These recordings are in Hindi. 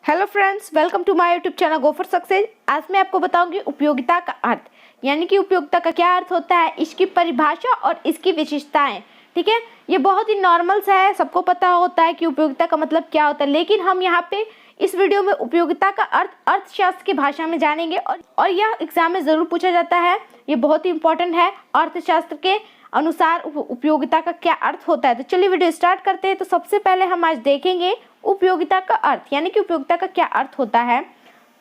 Hello friends, welcome to my YouTube channel go for success. आज मैं आपको बताऊंगी उपयोगिता का अर्थ, यानी कि उपयोगिता का क्या अर्थ होता है, इसकी परिभाषा और इसकी विशेषताएं। ठीक है, ये बहुत ही नॉर्मल सा है, सबको पता होता है कि उपयोगिता का मतलब क्या होता है, लेकिन हम यहाँ पे इस वीडियो में उपयोगिता का अर्थ अर्थशास्त्र की भाषा में जानेंगे और यह एग्जाम में जरूर पूछा जाता है। ये बहुत ही इंपॉर्टेंट है। अर्थशास्त्र के अनुसार उपयोगिता का क्या अर्थ होता है। तो चलिए वीडियो स्टार्ट करते हैं। तो सबसे पहले हम आज देखेंगे उपयोगिता का अर्थ, यानी कि उपयोगिता का क्या अर्थ होता है।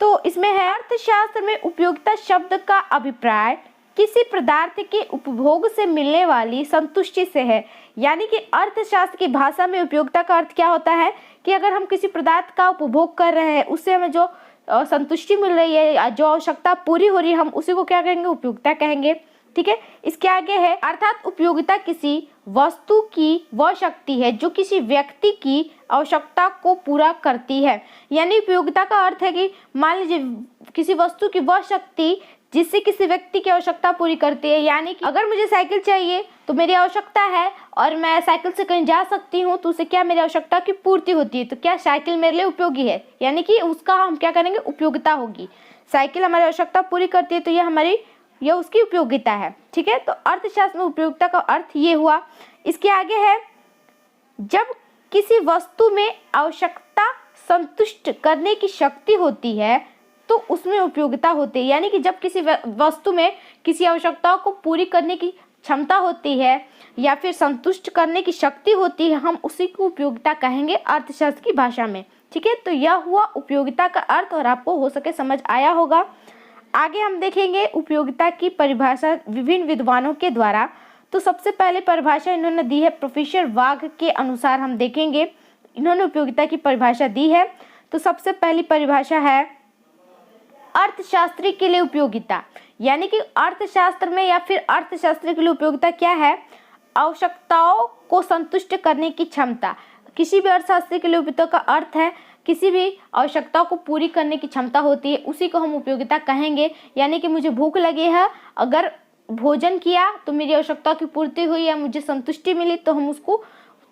तो इसमें है, अर्थशास्त्र में उपयोगिता शब्द का अभिप्राय किसी पदार्थ के उपभोग से मिलने वाली संतुष्टि से है। यानी कि अर्थशास्त्र की भाषा में उपयोगिता का अर्थ क्या होता है कि अगर हम किसी पदार्थ का उपभोग कर रहे हैं, उससे हमें जो संतुष्टि मिल रही है, जो आवश्यकता पूरी हो रही है, हम उसी को क्या कहेंगे, उपयोगिता कहेंगे। ठीक है, इसके आगे है, अर्थात उपयोगिता किसी वस्तु की वह शक्ति है जो किसी व्यक्ति की आवश्यकता को पूरा करती है। यानी उपयोगिता का अर्थ है कि मान लीजिए किसी वस्तु की वह शक्ति जिससे किसी व्यक्ति की आवश्यकता पूरी करती है। यानी कि अगर मुझे साइकिल चाहिए तो मेरी आवश्यकता है और मैं साइकिल से कहीं जा सकती हूँ, तो उससे क्या मेरी आवश्यकता की पूर्ति होती है। तो क्या साइकिल मेरे लिए उपयोगी है, यानी कि उसका हम क्या करेंगे, उपयोगिता होगी। साइकिल हमारी आवश्यकता पूरी करती है, तो यह उसकी उपयोगिता है। ठीक है, तो अर्थशास्त्र में उपयोगिता का अर्थ ये हुआ। इसके आगे है, जब किसी वस्तु में आवश्यकता संतुष्ट करने की शक्ति होती है तो उसमें उपयोगिता होती है। यानी कि जब किसी वस्तु में किसी आवश्यकताओं को पूरी करने की क्षमता होती है या फिर संतुष्ट करने की शक्ति होती है, हम उसी को उपयोगिता कहेंगे अर्थशास्त्र की भाषा में। ठीक है, तो यह हुआ उपयोगिता का अर्थ और आपको हो सके समझ आया होगा। आगे हम देखेंगे उपयोगिता की परिभाषा विभिन्न विद्वानों के द्वारा। तो सबसे पहले परिभाषा इन्होंने दी है प्रोफेसर वाघ के अनुसार। हम देखेंगे इन्होंने उपयोगिता की परिभाषा दी है। तो सबसे पहली परिभाषा है अर्थशास्त्री के लिए उपयोगिता, यानी कि अर्थशास्त्र में या फिर अर्थशास्त्री के लिए उपयोगिता क्या है, आवश्यकताओं को संतुष्ट करने की क्षमता। किसी भी अर्थशास्त्री के लिए उपयोगिता का अर्थ है किसी भी आवश्यकताओं को पूरी करने की क्षमता होती है, उसी को हम उपयोगिता कहेंगे। यानी कि मुझे भूख लगी है, अगर भोजन किया तो मेरी आवश्यकता की पूर्ति हुई या मुझे संतुष्टि मिली, तो हम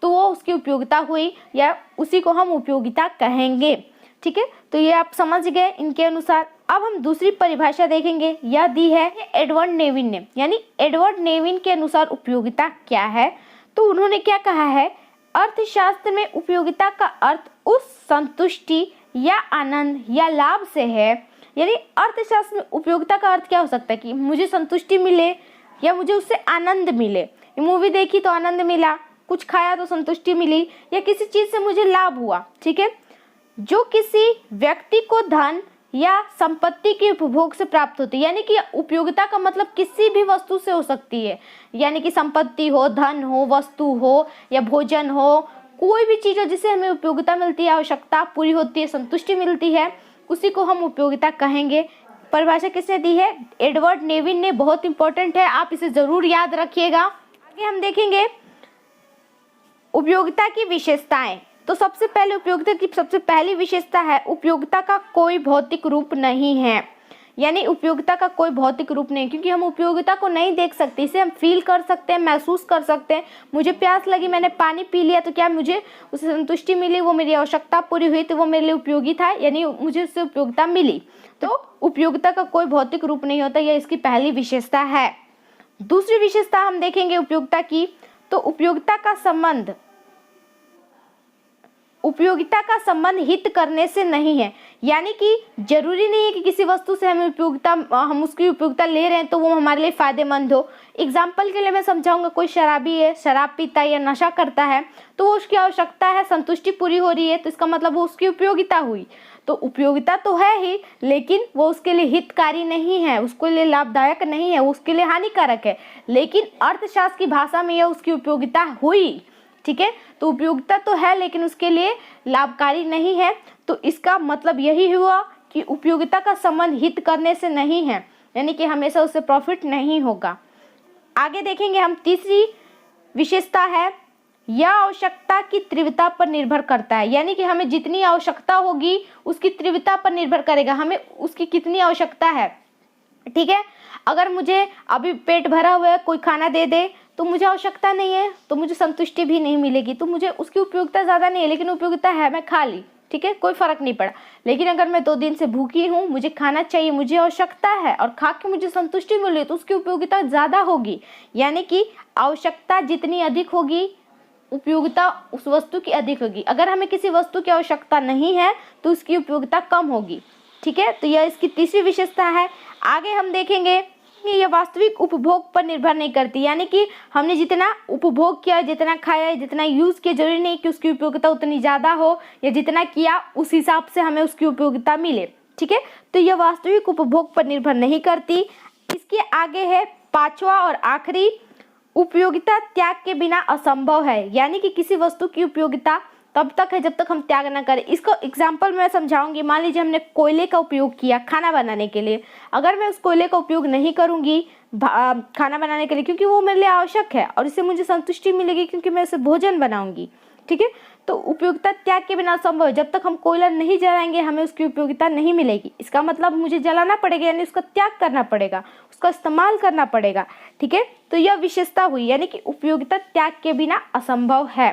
वो उसकी उपयोगिता हुई या उसी को हम उपयोगिता कहेंगे। ठीक है, तो ये आप समझ गए इनके अनुसार। अब हम दूसरी परिभाषा देखेंगे, यह दी है एडवर्ड नेविन ने। यानी एडवर्ड नेविन के अनुसार उपयोगिता क्या है, तो उन्होंने क्या कहा है, अर्थशास्त्र में उपयोगिता का अर्थ उस संतुष्टि या आनंद या लाभ से है। यानी अर्थशास्त्र में उपयोगिता का अर्थ क्या हो सकता है कि मुझे संतुष्टि मिले या मुझे उससे आनंद मिले। मूवी देखी तो आनंद मिला, कुछ खाया तो संतुष्टि मिली, या किसी चीज से मुझे लाभ हुआ। ठीक है, जो किसी व्यक्ति को धन या संपत्ति के उपभोग से प्राप्त होती है। यानी कि उपयोगिता का मतलब किसी भी वस्तु से हो सकती है, यानी कि संपत्ति हो, धन हो, वस्तु हो या भोजन हो, कोई भी चीज हो जिससे हमें उपयोगिता मिलती है, आवश्यकता पूरी होती है, संतुष्टि मिलती है, उसी को हम उपयोगिता कहेंगे। परिभाषा किसने दी है, एडवर्ड नेविन ने। बहुत इंपॉर्टेंट है, आप इसे जरूर याद रखिएगा। आगे हम देखेंगे उपयोगिता की विशेषताएं। तो सबसे पहले उपयोगिता की सबसे पहली विशेषता है, उपयोगिता का कोई भौतिक रूप नहीं है। यानी उपयोगिता का कोई भौतिक रूप नहीं, क्योंकि हम उपयोगिता को नहीं देख सकते, इसे हम फील कर सकते हैं, महसूस कर सकते हैं। मुझे प्यास लगी, मैंने पानी पी लिया, तो क्या मुझे उससे संतुष्टि मिली, वो मेरी आवश्यकता पूरी हुई, तो वो मेरे लिए उपयोगी था, यानी मुझे उससे उपयोगिता मिली। तो उपयोगिता का कोई भौतिक रूप नहीं होता, यह इसकी पहली विशेषता है। दूसरी विशेषता हम देखेंगे उपयोगिता की, तो उपयोगिता का संबंध हित करने से नहीं है। यानी कि जरूरी नहीं है कि किसी वस्तु से हम उसकी उपयोगिता ले रहे हैं तो वो हमारे लिए फायदेमंद हो। एग्जाम्पल के लिए मैं समझाऊंगा, कोई शराबी है, शराब पीता है या नशा करता है, तो वो उसकी आवश्यकता है, संतुष्टि पूरी हो रही है, तो इसका मतलब वो उसकी उपयोगिता हुई। तो उपयोगिता तो है ही, लेकिन वो उसके लिए हितकारी नहीं है, उसके लिए लाभदायक नहीं है, उसके लिए हानिकारक है। लेकिन अर्थशास्त्र की भाषा में यह उसकी उपयोगिता हुई। ठीक है, तो उपयोगिता तो है लेकिन उसके लिए लाभकारी नहीं है। तो इसका मतलब यही हुआ कि उपयोगिता का संबंध हित करने से नहीं है, यानी कि हमेशा उससे प्रॉफिट नहीं होगा। आगे देखेंगे हम, तीसरी विशेषता है, यह आवश्यकता की तीव्रता पर निर्भर करता है। यानी कि हमें जितनी आवश्यकता होगी उसकी तीव्रता पर निर्भर करेगा, हमें उसकी कितनी आवश्यकता है। ठीक है, अगर मुझे अभी पेट भरा हुआ है, कोई खाना दे दे तो मुझे आवश्यकता नहीं है, तो मुझे संतुष्टि भी नहीं मिलेगी, तो मुझे उसकी उपयोगिता ज़्यादा नहीं है, लेकिन उपयोगिता है, मैं खा ली। ठीक है, कोई फ़र्क नहीं पड़ा। लेकिन अगर मैं 2 दिन से भूखी हूँ, मुझे खाना चाहिए, मुझे आवश्यकता है और खा के मुझे संतुष्टि मिल रही है, तो उसकी उपयोगिता ज़्यादा होगी। यानी कि आवश्यकता जितनी अधिक होगी, उपयोगिता उस वस्तु की अधिक होगी। अगर हमें किसी वस्तु की आवश्यकता नहीं है तो उसकी उपयोगिता कम होगी। ठीक है, तो यह इसकी तीसरी विशेषता है। आगे हम देखेंगे कि यह वास्तविक उपभोग पर निर्भर नहीं करती, यानी कि हमने जितना उपभोग किया, जितना खाया, जितना यूज़ किया, जरूरी नहीं कि उसकी उपयोगिता उतनी ज़्यादा हो, या जितना किया उस हिसाब से हमें उसकी उपयोगिता मिले। ठीक है, तो यह वास्तविक उपभोग पर निर्भर नहीं करती। इसके आगे है 5वां और आखिरी, उपयोगिता त्याग के बिना असंभव है। यानी कि किसी वस्तु की उपयोगिता तब तक है जब तक हम त्याग ना करें। इसको एग्जाम्पल मैं समझाऊंगी। मान लीजिए हमने कोयले का उपयोग किया खाना बनाने के लिए, अगर मैं उस कोयले का उपयोग नहीं करूंगी खाना बनाने के लिए, क्योंकि वो मेरे लिए आवश्यक है और इससे मुझे संतुष्टि मिलेगी क्योंकि मैं उसे भोजन बनाऊंगी। ठीक है, तो उपयोगिता त्याग के बिना असंभव है। जब तक हम कोयला नहीं जलाएंगे हमें उसकी उपयोगिता नहीं मिलेगी। इसका मतलब मुझे जलाना पड़ेगा, यानी उसका त्याग करना पड़ेगा, उसका इस्तेमाल करना पड़ेगा। ठीक है, तो यह विशेषता हुई, यानी कि उपयोगिता त्याग के बिना असंभव है।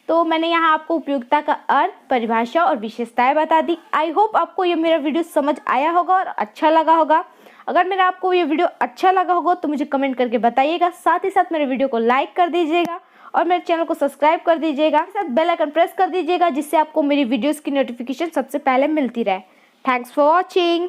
तो मैंने यहाँ आपको उपयोगिता का अर्थ, परिभाषा और विशेषताएं बता दी। आई होप आपको ये मेरा वीडियो समझ आया होगा और अच्छा लगा होगा। अगर मेरा आपको ये वीडियो अच्छा लगा होगा तो मुझे कमेंट करके बताइएगा। साथ ही साथ मेरे वीडियो को लाइक कर दीजिएगा और मेरे चैनल को सब्सक्राइब कर दीजिएगा। साथ बेल आइकन प्रेस कर दीजिएगा जिससे आपको मेरी वीडियोस की नोटिफिकेशन सबसे पहले मिलती रहे। Thanks for watching.